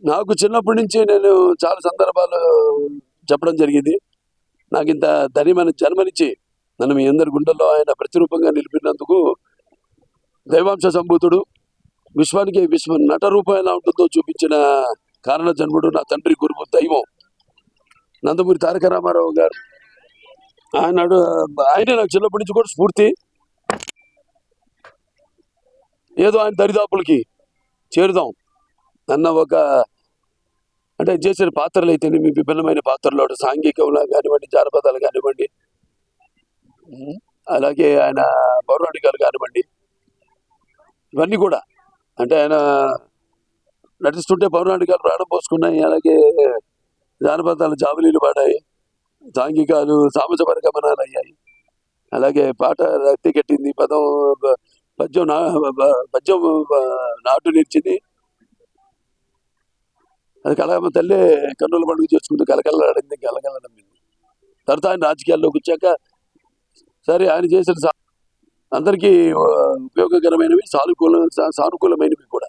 నాకు చిన్నప్పటి నుంచి నేను చాలా సందర్భాలు చెప్పడం జరిగింది. నాకు ఇంత ధన్యమైన జన్మనిచ్చి నన్ను మీ అందరి గుండెల్లో ఆయన ప్రతిరూపంగా నిలిపినందుకు దైవాంశ సంభూతుడు, విశ్వానికి నట రూపం ఎలా ఉంటుందో చూపించిన కారణ జన్ముడు నా తండ్రి గురువు దైవం నందమూరి తారక రామారావు గారు. ఆయనే నాకు చిన్నప్పటి నుంచి కూడా స్ఫూర్తి. ఏదో ఆయన దరిదాపులకి చేరుదాం అన్న ఒక అంటే చేసిన పాత్రలు అయితే విభిన్నమైన పాత్రలు సాంఘికంలా కానివ్వండి, జానపదాలు కానివ్వండి, అలాగే ఆయన పౌరాణికాలు కానివ్వండి, ఇవన్నీ కూడా అంటే ఆయన నటిస్తుంటే పౌరాణికాలు ప్రాణం పోసుకున్నాయి, అలాగే జానపదాలు జాబిలీలు పాడాయి, సాంఘికాలు సామాజ పరిగమనాలు అయ్యాయి, అలాగే పాట రక్తి కట్టింది, పద్యం నాటు నిలిచింది. అది కళామ తల్లి కన్నుల పండుగ చేసుకుంటూ కలకలలాడింది, కలకలనమ్మింది. తర్వాత ఆయన రాజకీయాల్లోకి వచ్చాక సరే ఆయన చేసిన అందరికీ ఉపయోగకరమైనవి, సానుకూలమైనవి కూడా.